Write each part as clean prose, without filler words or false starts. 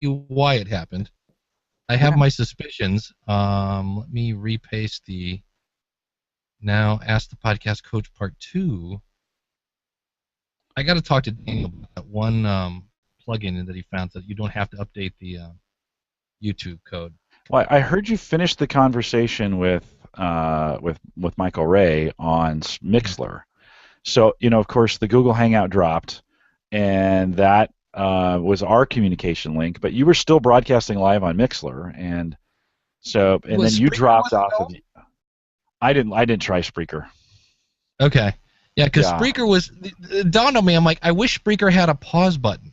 you why it happened. I have my suspicions. Let me repaste the now Ask the Podcast Coach Part 2. I got to talk to Daniel about that one plugin that he found that you don't have to update the YouTube code. Well, I heard you finish the conversation with Michael Ray on Mixler. So, of course, the Google Hangout dropped, and that was our communication link. But you were still broadcasting live on Mixler, and then you dropped off of. I didn't try Spreaker. Okay. Yeah, because Spreaker was it dawned on me. I'm like, I wish Spreaker had a pause button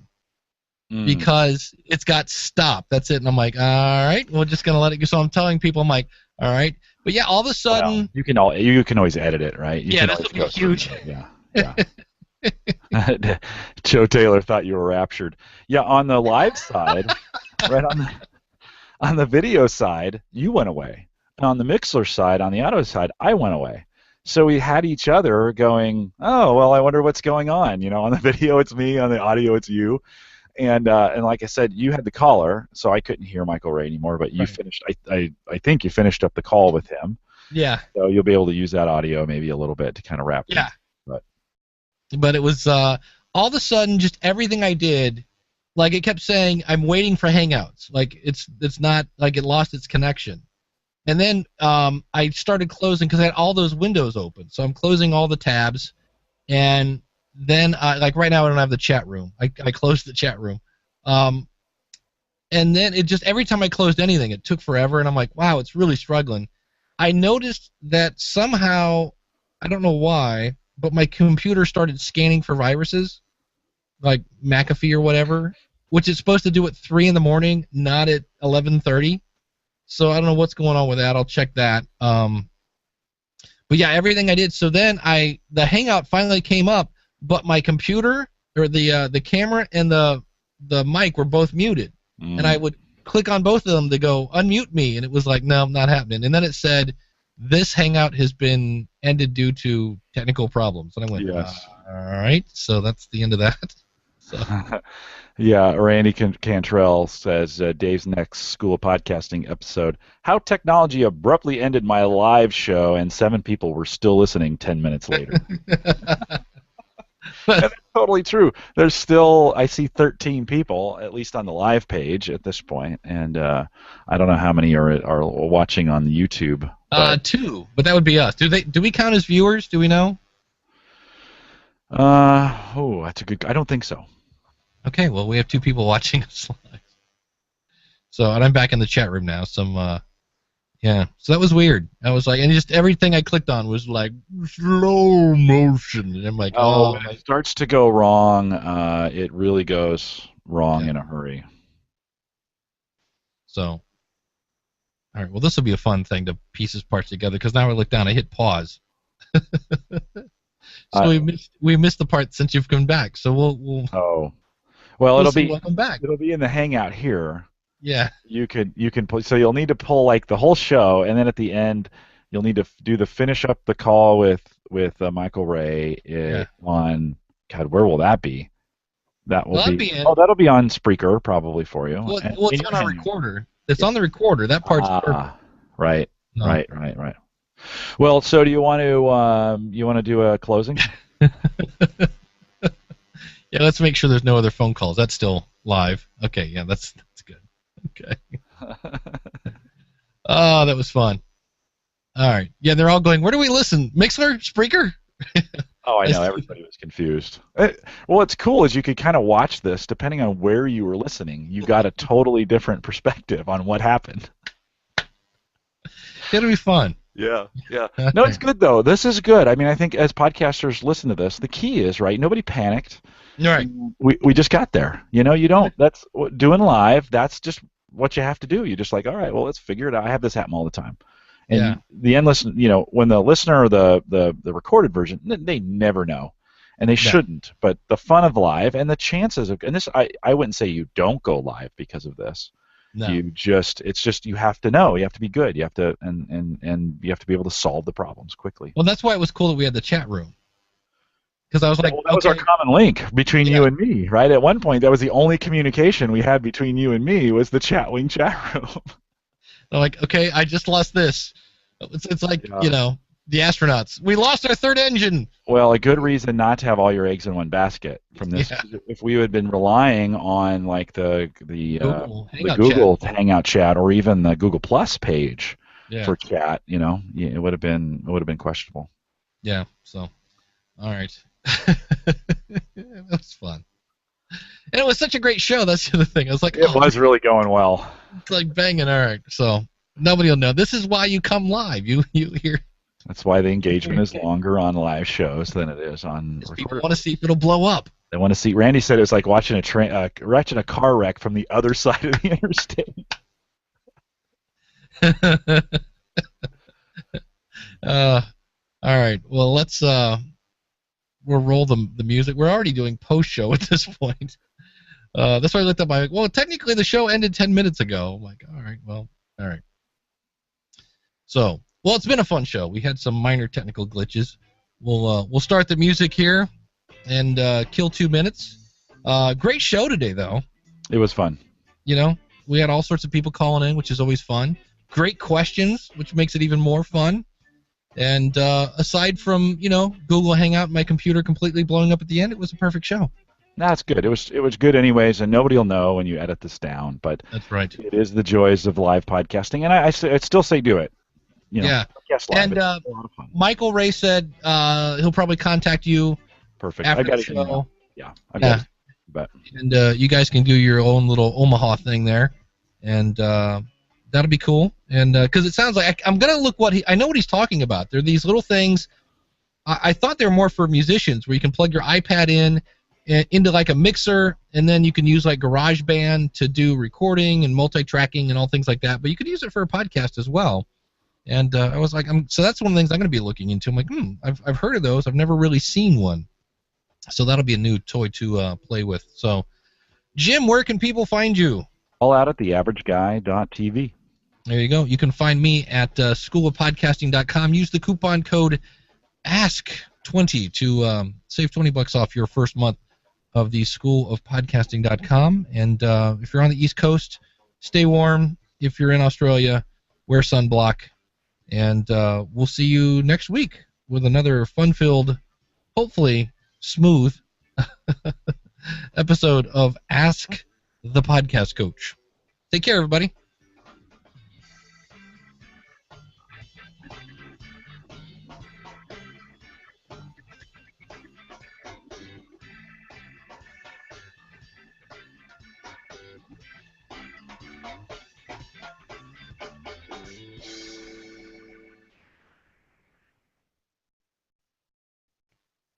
because it's got stop. That's it. And I'm like, all right, we're just gonna let it go. So I'm telling people, I'm like, all right. But yeah, all of a sudden, well, you can always edit it, right? Yeah, this would be huge. Yeah. Joe Taylor thought you were raptured. Yeah, on the live side, right on the video side, you went away. And on the Mixler side, on the audio side, I went away. So we had each other going, oh, well, I wonder what's going on. On the video it's me, on the audio it's you. And like I said, you had the caller, so I couldn't hear Michael Ray anymore, but you finished, I think you finished up the call with him. Yeah. So you'll be able to use that audio maybe a little bit to kind of wrap things. But it was all of a sudden just everything I did, like it kept saying, I'm waiting for Hangouts. Like it's not, like it lost its connection. And then I started closing because I had all those windows open. So I'm closing all the tabs. And then, like right now, I don't have the chat room. I closed the chat room. And then it just, every time I closed anything, it took forever. And I'm like, wow, it's really struggling. I noticed that somehow, I don't know why, but my computer started scanning for viruses, like McAfee or whatever, which it's supposed to do at 3 in the morning, not at 11:30. So I don't know what's going on with that. I'll check that. But yeah, everything I did. So then the Hangout finally came up, but my computer or the camera and the mic were both muted, and I would click on both of them to go unmute me, and it was like, no, not happening. And then it said, this Hangout has been ended due to technical problems, and I went, yes. All right. So that's the end of that. So. Yeah, Randy Cantrell says, Dave's next School of Podcasting episode, how technology abruptly ended my live show and 7 people were still listening 10 minutes later. That's totally true. There's still, I see 13 people, at least on the live page at this point, and I don't know how many are watching on YouTube. 2, but that would be us. Do we count as viewers? Do we know? That's a good. I don't think so. Okay, well, we have 2 people watching us live. So, and I'm back in the chat room now. Yeah. So that was weird. I was like, and just everything I clicked on was like slow motion, and I'm like, oh. When it starts to go wrong, it really goes wrong in a hurry. So, all right. Well, this will be a fun thing to piece this parts together because now I look down, I hit pause. So we missed the part since you've come back. So we'll. Oh. Well, it'll be welcome back. It'll be in the Hangout here. Yeah. You can pull, so you'll need to pull like the whole show, and then at the end you'll need to do the finish up the call with Michael Ray on God. Where will that be? That'll be on Spreaker probably for you. Well, it's on our recorder. It's on the recorder. That part's perfect. Right. No. Right. Well, so do you want to do a closing? Yeah, let's make sure there's no other phone calls. That's still live. Okay, yeah, that's good. Okay. Oh, that was fun. All right. Yeah, they're all going, where do we listen? Mixler? Spreaker? Oh, I know. Everybody was confused. Well, what's cool is you could kind of watch this depending on where you were listening. You got a totally different perspective on what happened. It'll be fun. Yeah. No, it's good, though. This is good. I mean, I think as podcasters listen to this, the key is, right, nobody panicked. Right. We just got there. You don't. That's doing live. That's just what you have to do. You're just like, all right, well, let's figure it out. I have this happen all the time. And the endless, when the listener or the recorded version, they never know, and they shouldn't. But the fun of live and the chances of, and this, I wouldn't say you don't go live because of this. No. It's just you have to know. You have to be good. You have to, and you have to be able to solve the problems quickly. Well, that's why it was cool that we had the chat room. because I was like, well, that was our common link between you and me, right? At one point, that was the only communication we had between you and me was the Chatwing chat room. I'm like, okay, I just lost this. It's like, you know, the astronauts. We lost our third engine. Well, a good reason not to have all your eggs in one basket from this. Yeah. If we had been relying on like the Google Hangout chat or even the Google Plus page Yeah. for chat, you know, it would have been questionable. Yeah. So, all right. It was fun. And it was such a great show. That's the other thing. I was like, it was really going well. It's like banging. All right. So nobody will know. This is why you come live. You hear. That's why the engagement is longer on live shows than it is on recorded. People want to see if it'll blow up. They want to see. Randy said it was like watching a car wreck from the other side of the interstate. All right. Well, let's we'll roll the music. We're already doing post show at this point. That's why I looked up my. Well, technically the show ended 10 minutes ago. I'm like, all right. Well, all right. So, well, it's been a fun show. We had some minor technical glitches. We'll start the music here and kill 2 minutes. Great show today, though. It was fun. You know, we had all sorts of people calling in, which is always fun. Great questions, which makes it even more fun. And aside from, you know, Google Hangout and my computer completely blowing up at the end, it was a perfect show. That's good. It was good anyways, and nobody will know when you edit this down. But that's right. It is the joys of live podcasting, and I'd still say do it. You know, yeah. Yes, live. And Michael Ray said he'll probably contact you. Perfect. After I got the show. Yeah. I got it. But and you guys can do your own little Omaha thing there, and that'll be cool. And because it sounds like I'm gonna look I know what he's talking about. There are these little things. I thought they were more for musicians, where you can plug your iPad in into like a mixer, and then you can use like GarageBand to do recording and multi-tracking and all things like that. But you could use it for a podcast as well. And I was like, so that's one of the things I'm going to be looking into. I'm like, I've heard of those. I've never really seen one. So that'll be a new toy to play with. So, Jim, where can people find you? All out at theaverageguy.tv. There you go. You can find me at schoolofpodcasting.com. Use the coupon code ASK20 to save $20 off your first month of the schoolofpodcasting.com. And if you're on the East Coast, stay warm. If you're in Australia, wear sunblock. And we'll see you next week with another fun-filled, hopefully smooth episode of Ask the Podcast Coach. Take care, everybody.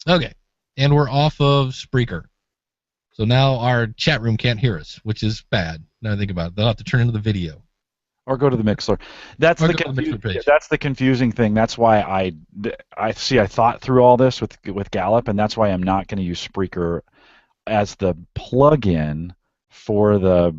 Okay, and we're off of Spreaker. So now our chat room can't hear us, which is bad. Now I think about it. They'll have to turn into the video. Or go to the Mixler. That's the confusing thing. That's why I thought through all this with Gallup, and that's why I'm not going to use Spreaker as the plug-in for the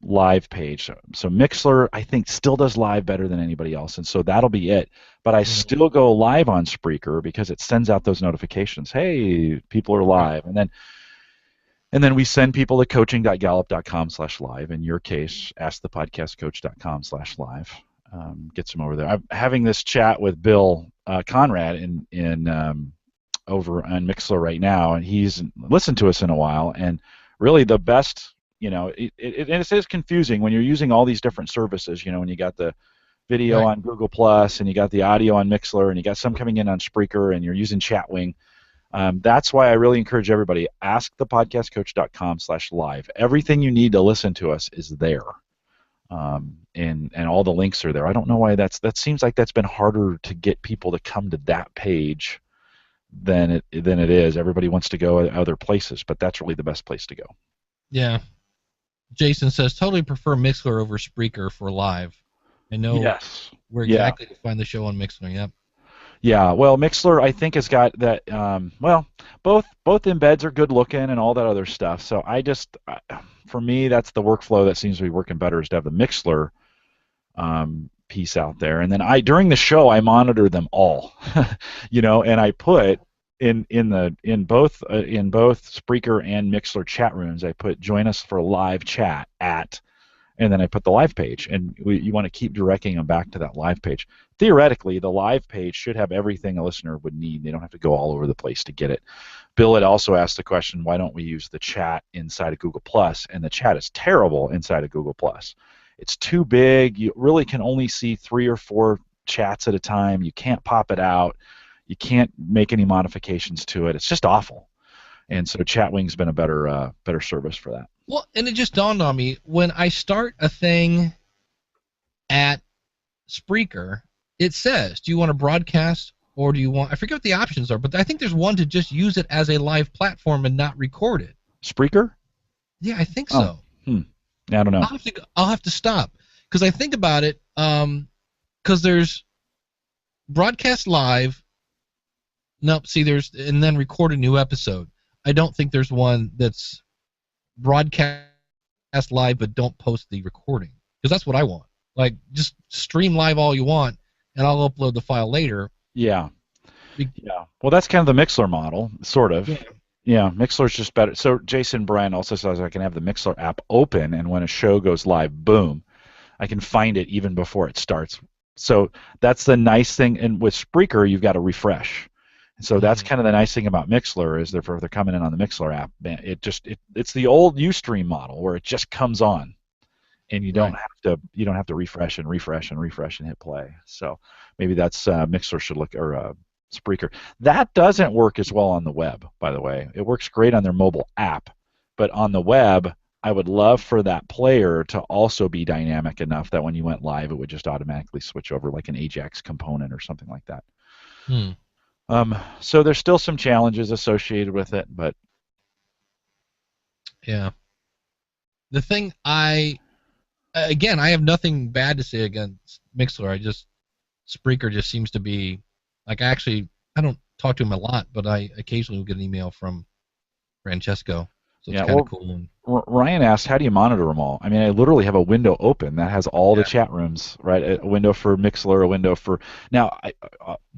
live page. So Mixler, I think, still does live better than anybody else, and so that'll be it. But I still go live on Spreaker because it sends out those notifications. Hey, people are live, and then we send people to coaching.gallup.com/live. In your case, askthepodcastcoach.com/live. Gets them over there. I'm having this chat with Bill Conrad in over on Mixler right now, and he's listened to us in a while. And really, the best, you know, it is confusing when you're using all these different services. You know, when you got the video on Google Plus, and you got the audio on Mixler, and you got some coming in on Spreaker, and you're using Chatwing. That's why I really encourage everybody, askthepodcastcoach.com/live. Everything you need to listen to us is there, and all the links are there. I don't know why that seems like that's been harder to get people to come to that page than it is. Everybody wants to go other places, but that's really the best place to go. Yeah. Jason says, totally prefer Mixler over Spreaker for live. I know where exactly to find the show on Mixler. Yep. Yeah, well, Mixler, I think, has got that. Both embeds are good looking and all that other stuff. So for me, that's the workflow that seems to be working better, is to have the Mixler piece out there. And then during the show, I monitor them all, you know, and I put in both Spreaker and Mixler chat rooms, I put join us for live chat at, and then I put the live page, and you want to keep directing them back to that live page. Theoretically, the live page should have everything a listener would need. They don't have to go all over the place to get it. Bill had also asked the question, why don't we use the chat inside of Google Plus? And the chat is terrible inside of Google Plus. It's too big. You really can only see 3 or 4 chats at a time. You can't pop it out. You can't make any modifications to it. It's just awful. And so Chatwing's been a better service for that. Well, and it just dawned on me, when I start a thing at Spreaker, it says, do you want to broadcast or do you want, I forget what the options are, but I think there's one to just use it as a live platform and not record it. Spreaker? Yeah, I think so. I don't know. I'll have to stop, because I think about it, because there's broadcast live, nope, see, there's, and then record a new episode. I don't think there's one that's broadcast live but don't post the recording, because that's what I want. Like, just stream live all you want, and I'll upload the file later. Yeah. Well, that's kind of the Mixler model, sort of. Yeah, Mixler's just better. So Jason Bryan also says I can have the Mixler app open, and when a show goes live, boom, I can find it even before it starts. So that's the nice thing. And with Spreaker, you've got to refresh. So that's kind of the nice thing about Mixler, is if they're coming in on the Mixler app, it's the old Ustream model where it just comes on, and you don't have to refresh and refresh and refresh and hit play. So maybe that's Mixler should look, or Spreaker. That doesn't work as well on the web, by the way. It works great on their mobile app, but on the web, I would love for that player to also be dynamic enough that when you went live, it would just automatically switch over like an Ajax component or something like that. So there's still some challenges associated with it, but yeah. The thing I have nothing bad to say against Mixler. Spreaker just seems to be, like, I don't talk to him a lot, but I occasionally will get an email from Francesco, so it's kind of cool. Ryan asked, how do you monitor them all? I mean, I literally have a window open that has all the chat rooms, right? A window for Mixler, a window for... Now,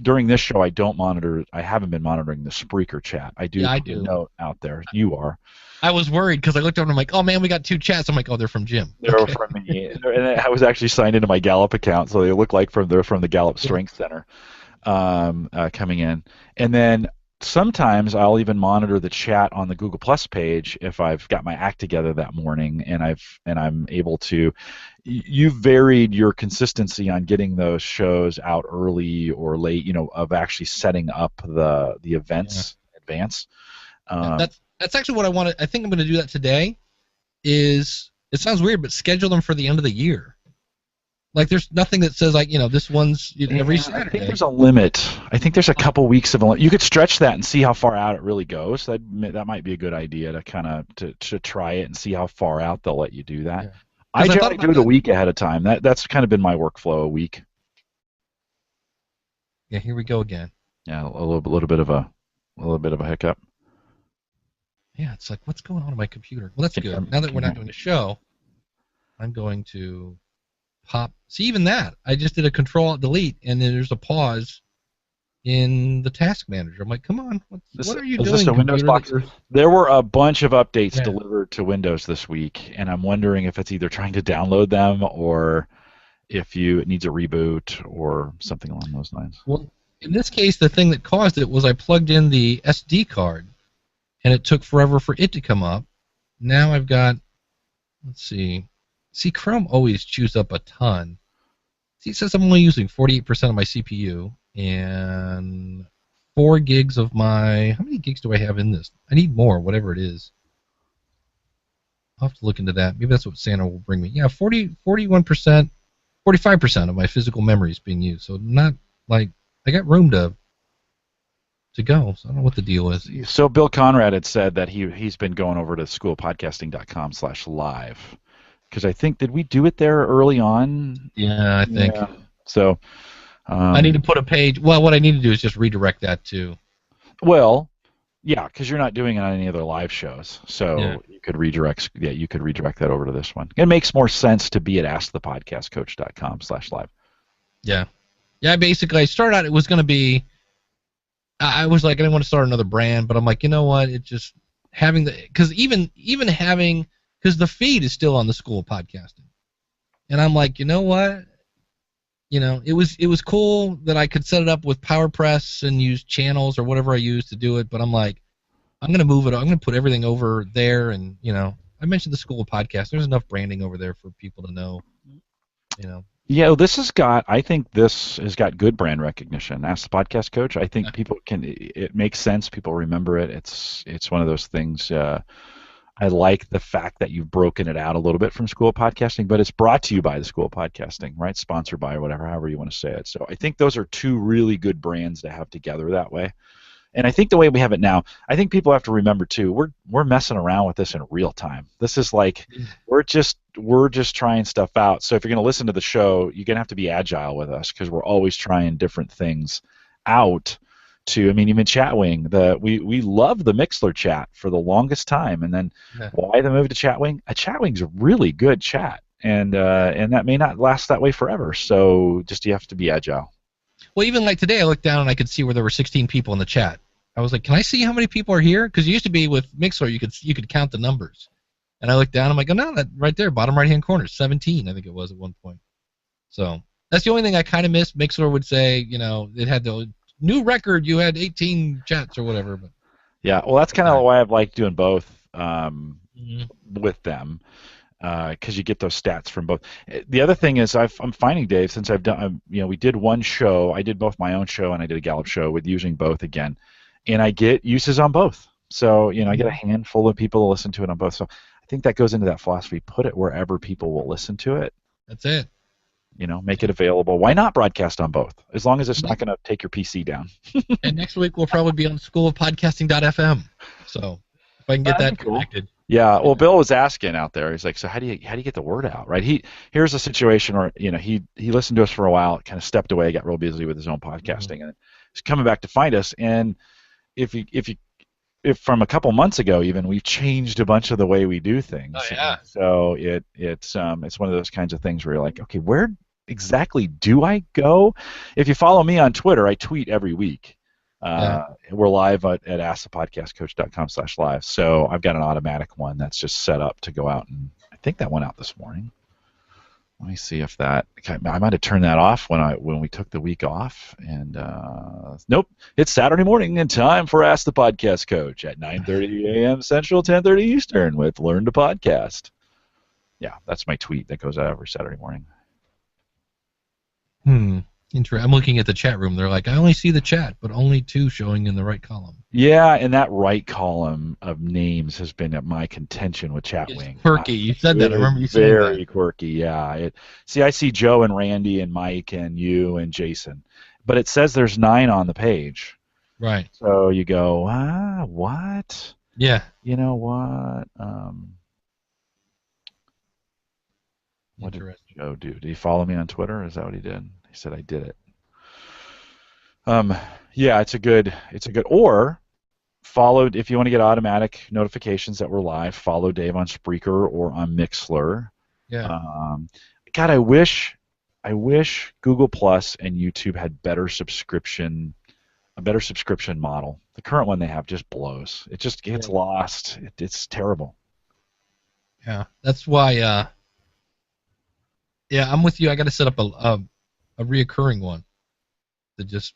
during this show, I haven't been monitoring the Spreaker chat. I do note out there. You are. I was worried because I looked over and I'm like, oh man, we got 2 chats. I'm like, oh, they're from Jim. They're from me. And I was actually signed into my Gallup account, so they look like they're from the Gallup Strength Center coming in. And then sometimes I'll even monitor the chat on the Google Plus page if I've got my act together that morning and I'm able to. You've varied your consistency on getting those shows out early or late, of actually setting up the events in advance. That's actually what I want to. I think I'm going to do that today. It sounds weird, but schedule them for the end of the year. Like, there's nothing that says, like, this one's every Saturday. I think there's a limit. I think there's a couple weeks of a limit. You could stretch that and see how far out it really goes. That might be a good idea to kind of to try it and see how far out they'll let you do that. Yeah. I generally do it a week ahead of time. That's kind of been my workflow, a week. Yeah, here we go again. Yeah, a little bit of a hiccup. Yeah, it's like, what's going on my computer? Well, that's good. Now that we're not doing a show, I'm going to pop. See, even that, I just did a Control-Alt-Delete, and then there's a pause in the task manager. I'm like, come on, what are you doing? Is this a Windows box? There were a bunch of updates delivered to Windows this week, and I'm wondering if it's either trying to download them or if it needs a reboot or something along those lines. Well, in this case, the thing that caused it was I plugged in the SD card, and it took forever for it to come up. Now I've got, let's see. See, Chrome always chews up a ton. See, it says I'm only using 48% of my CPU and 4 gigs of my... How many gigs do I have in this? I need more, whatever it is. I'll have to look into that. Maybe that's what Santa will bring me. Yeah, 41%, 45% of my physical memory is being used. So not like... I got room to go, so I don't know what the deal is. So Bill Conrad had said that he's been going over to schoolpodcasting.com/live, because I think, did we do it there early on? Yeah, I think. Yeah. So I need to put a page. Well, what I need to do is just redirect that to. Well, yeah, because you're not doing it on any other live shows, so you could redirect. Yeah, you could redirect that over to this one. It makes more sense to be at askthepodcastcoach.com/live. Yeah, yeah. Basically, I started out. It was going to be. I was like, I didn't want to start another brand, but I'm like, you know what? It just having because even having, because the feed is still on the School of Podcasting, and I'm like, you know what? It was cool that I could set it up with PowerPress and use channels or whatever I use to do it, but I'm like, I'm gonna move it. I'm gonna put everything over there, and I mentioned the School of Podcast. There's enough branding over there for people to know. Yeah, I think this has got good brand recognition. Ask the Podcast Coach. I think people it makes sense. People remember it. It's one of those things. I like the fact that you've broken it out a little bit from School of Podcasting, but it's brought to you by the School of Podcasting, right? Sponsored by, or whatever, however you want to say it. So I think those are two really good brands to have together that way. And I think the way we have it now, I think people have to remember too, we're messing around with this in real time. This is like we're just trying stuff out. So if you're going to listen to the show, you're going to have to be agile with us because we're always trying different things out. Even Chatwing, we love the Mixler chat for the longest time, and then why the move to Chatwing? Chatwing's a really good chat, and that may not last that way forever. So just you have to be agile. Well, even like today, I looked down and I could see where there were 16 people in the chat. I was like, can I see how many people are here? Because it used to be with Mixler, you could count the numbers. And I looked down, I'm like, oh no, that right there, bottom right-hand corner, 17, I think it was at one point. So that's the only thing I kind of missed. Mixler would say, it had the new record, you had 18 chats or whatever. But yeah, well, that's kind of why I've liked doing both with them. Because you get those stats from both. The other thing is I'm finding, Dave, since I've done, we did one show. I did both my own show and I did a Gallup show with using both again, and I get uses on both. So I get a handful of people to listen to it on both. So I think that goes into that philosophy. Put it wherever people will listen to it. That's it. Make it available. Why not broadcast on both? As long as it's not going to take your PC down. And next week we'll probably be on schoolofpodcasting.fm. So if I can get that connected. Cool. Yeah, well, Bill was asking out there. He's like, so how do you get the word out, right? Here's a situation where he listened to us for a while, kind of stepped away, got real busy with his own podcasting, and he's coming back to find us. And if from a couple months ago even, we've changed a bunch of the way we do things. Oh yeah. So it's one of those kinds of things where you're like, okay, where exactly do I go? If you follow me on Twitter, I tweet every week. We're live at askthepodcastcoach.com/live. So I've got an automatic one that's just set up to go out, and I think that went out this morning. Let me see if I might have turned that off when we took the week off. And nope, it's Saturday morning and time for Ask the Podcast Coach at 9:30 a.m. Central, 10:30 Eastern with Learn to Podcast. Yeah, that's my tweet that goes out every Saturday morning. I'm looking at the chat room. They're like, I only see the chat, but only 2 showing in the right column. Yeah, and that right column of names has been at my contention with Chatwing. It's quirky. You said that. I remember you saying that. Very quirky, yeah. I see Joe and Randy and Mike and you and Jason, but it says there's 9 on the page. Right. So you go, what? Yeah. You know what? What did Joe do? Did he follow me on Twitter? Is that what he did? He said I did it. Yeah, it's a good. Or followed if you want to get automatic notifications that we're live. Follow Dave on Spreaker or on Mixler. Yeah. God, I wish Google Plus and YouTube had a better subscription model. The current one they have just blows. It just gets lost. It's terrible. Yeah, that's why. Yeah, I'm with you. I got to set up a reoccurring one that just.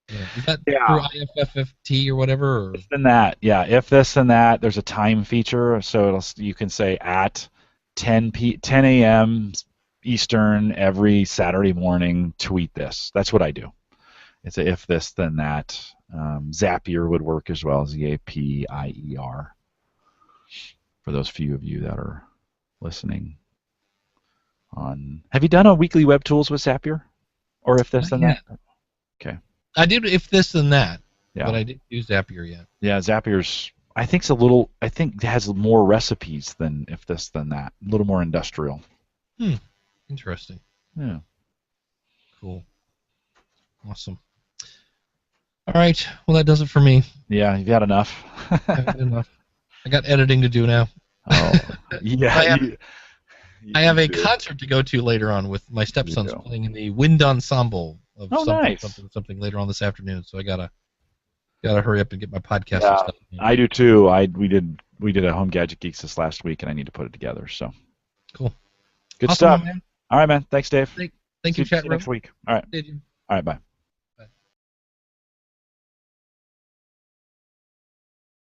Is that through IFFT or whatever? Or? If then that, yeah. If this and that, there's a time feature, so you can say at 10 a.m. Eastern every Saturday morning, tweet this. That's what I do. It's a if this then that. Zapier would work as well, Zapier. For those few of you that are listening. Have you done a weekly web tools with Zapier, or if this then that? Okay. I did if this then that, but I didn't use Zapier yet. Yeah, Zapier's I think it has more recipes than if this then that. A little more industrial. Interesting. Yeah. Cool. Awesome. All right. Well, that does it for me. Yeah, you've had enough. I've had enough. I got editing to do now. Oh, yeah. I have a concert to go to later on with my stepson's playing in the wind ensemble of something later on this afternoon. So I gotta Gotta hurry up and get my podcast Yeah, stuff. I do too. We did a Home Gadget Geeks this last week, and I need to put it together. So Cool. good Awesome, stuff. man. All right, man. Thanks, Dave. Thank you, chat See you room. next week. All right. All right. Bye.